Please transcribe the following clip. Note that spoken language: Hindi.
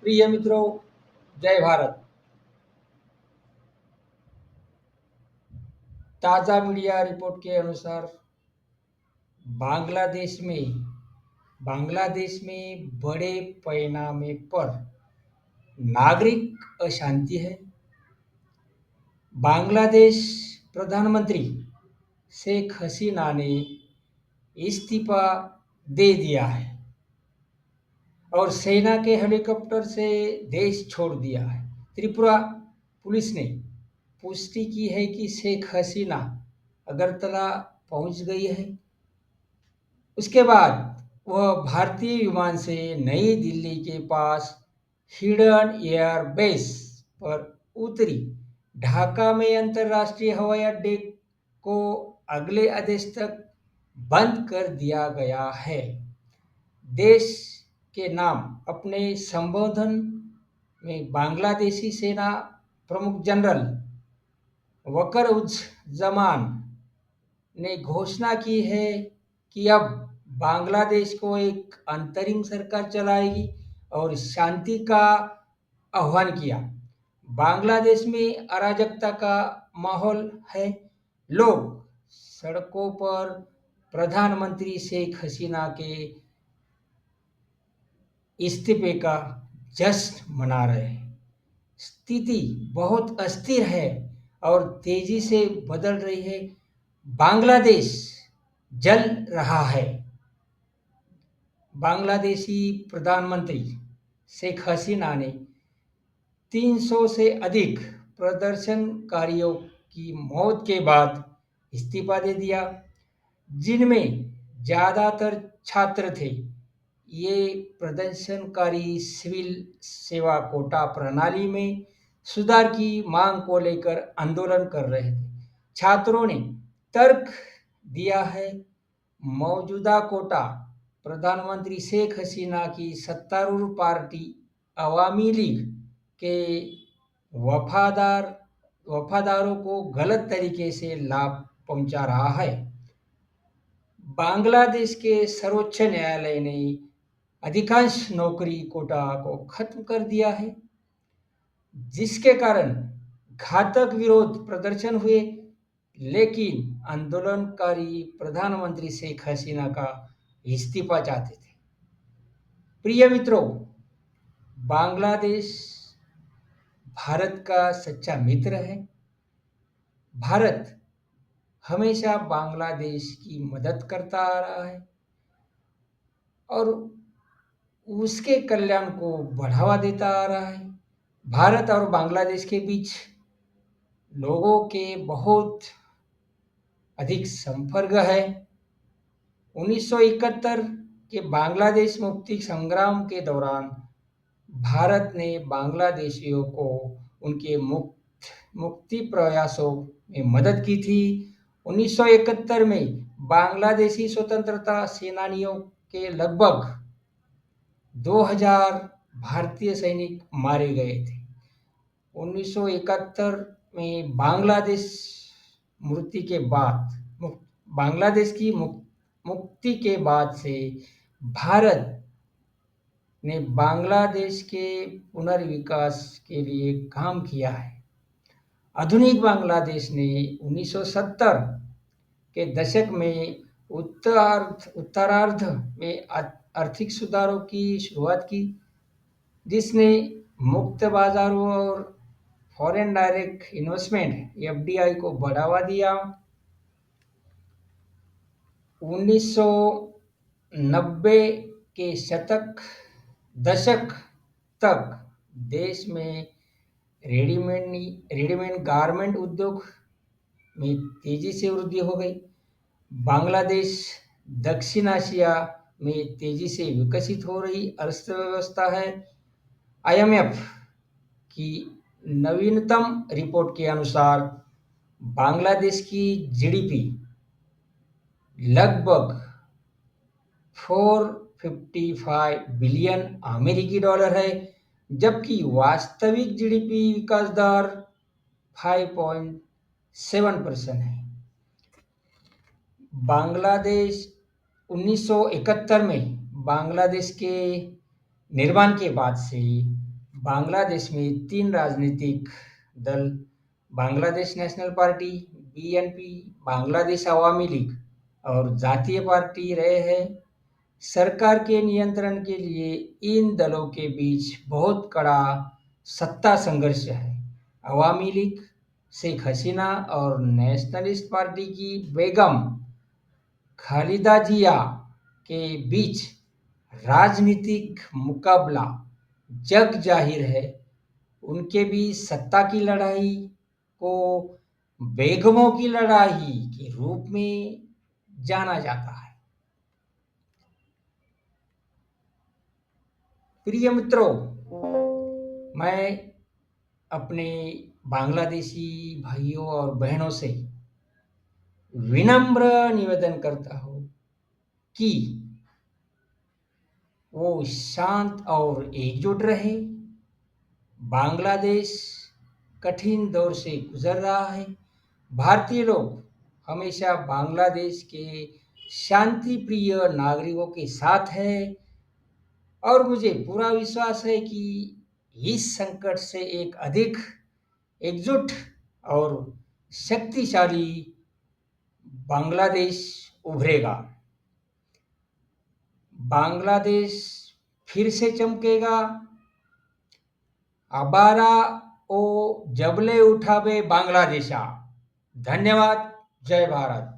प्रिय मित्रों, जय भारत। ताज़ा मीडिया रिपोर्ट के अनुसार बांग्लादेश में बांग्लादेश में बड़े पैमाने पर नागरिक अशांति है। बांग्लादेश प्रधानमंत्री शेख हसीना ने इस्तीफा दे दिया है और सेना के हेलीकॉप्टर से देश छोड़ दिया है। त्रिपुरा पुलिस ने पुष्टि की है कि शेख हसीना अगरतला पहुंच गई है। उसके बाद वह भारतीय विमान से नई दिल्ली के पास हिडन एयर बेस पर उतरी। ढाका में अंतर्राष्ट्रीय हवाई अड्डे को अगले आदेश तक बंद कर दिया गया है। देश के नाम अपने संबोधन में बांग्लादेशी सेना प्रमुख जनरल वकर उज जमान ने घोषणा की है कि अब बांग्लादेश को एक अंतरिम सरकार चलाएगी और शांति का आह्वान किया। बांग्लादेश में अराजकता का माहौल है। लोग सड़कों पर प्रधानमंत्री शेख हसीना के इस्तीफे का जश्न मना रहे हैं। स्थिति बहुत अस्थिर है और तेजी से बदल रही है। बांग्लादेश जल रहा है। बांग्लादेशी प्रधानमंत्री शेख हसीना ने 300 से अधिक प्रदर्शनकारियों की मौत के बाद इस्तीफा दे दिया, जिनमें ज़्यादातर छात्र थे। ये प्रदर्शनकारी सिविल सेवा कोटा प्रणाली में सुधार की मांग को लेकर आंदोलन कर रहे थे। छात्रों ने तर्क दिया है, मौजूदा कोटा प्रधानमंत्री शेख हसीना की सत्तारूढ़ पार्टी अवामी लीग के वफादार वफादारों को गलत तरीके से लाभ पहुंचा रहा है। बांग्लादेश के सर्वोच्च न्यायालय ने अधिकांश नौकरी कोटा को खत्म कर दिया है, जिसके कारण घातक विरोध प्रदर्शन हुए, लेकिन आंदोलनकारी प्रधानमंत्री शेख हसीना का इस्तीफा चाहते थे। प्रिय मित्रों, बांग्लादेश भारत का सच्चा मित्र है। भारत हमेशा बांग्लादेश की मदद करता आ रहा है और उसके कल्याण को बढ़ावा देता आ रहा है। भारत और बांग्लादेश के बीच लोगों के बहुत अधिक संपर्क है। 1971 के बांग्लादेश मुक्ति संग्राम के दौरान भारत ने बांग्लादेशियों को उनके मुक्ति प्रयासों में मदद की थी। 1971 में बांग्लादेशी स्वतंत्रता सेनानियों के लगभग 2000 भारतीय सैनिक मारे गए थे। 1971 में बांग्लादेश की मुक्ति के बाद से भारत ने बांग्लादेश के पुनर्विकास के लिए काम किया है। आधुनिक बांग्लादेश ने 1970 के दशक में उत्तरार्ध में आर्थिक सुधारों की शुरुआत की, जिसने मुक्त बाजारों और फॉरेन डायरेक्ट इन्वेस्टमेंट एफडीआई को बढ़ावा दिया। 1990 के दशक तक देश में रेडीमेड गारमेंट उद्योग में तेजी से वृद्धि हो गई। बांग्लादेश दक्षिण एशिया में तेजी से विकसित हो रही अर्थव्यवस्था है। आईएमएफ की नवीनतम रिपोर्ट के अनुसार बांग्लादेश की जीडीपी लगभग 455 बिलियन अमेरिकी डॉलर है, जबकि वास्तविक जीडीपी विकास दर 5.7% है। बांग्लादेश 1971 में बांग्लादेश के निर्माण के बाद से बांग्लादेश में 3 राजनीतिक दल Bangladesh National Party, BNP, Bangladesh Awami League और जातीय पार्टी रहे हैं। सरकार के नियंत्रण के लिए इन दलों के बीच बहुत कड़ा सत्ता संघर्ष है। अवामी लीग शेख हसीना और नेशनलिस्ट पार्टी की बेगम खालिदा जिया के बीच राजनीतिक मुकाबला जग जाहिर है। उनके बीच सत्ता की लड़ाई को बेगमों की लड़ाई के रूप में जाना जाता है। प्रिय मित्रों, मैं अपने बांग्लादेशी भाइयों और बहनों से विनम्र निवेदन करता हूँ कि वो शांत और एकजुट रहे। बांग्लादेश कठिन दौर से गुजर रहा है। भारतीय लोग हमेशा बांग्लादेश के शांति प्रिय नागरिकों के साथ हैं और मुझे पूरा विश्वास है कि इस संकट से एक अधिक एकजुट और शक्तिशाली बांग्लादेश उभरेगा। बांग्लादेश फिर से चमकेगा। अबारा ओ जबले उठावे बांग्लादेशा। धन्यवाद। जय भारत।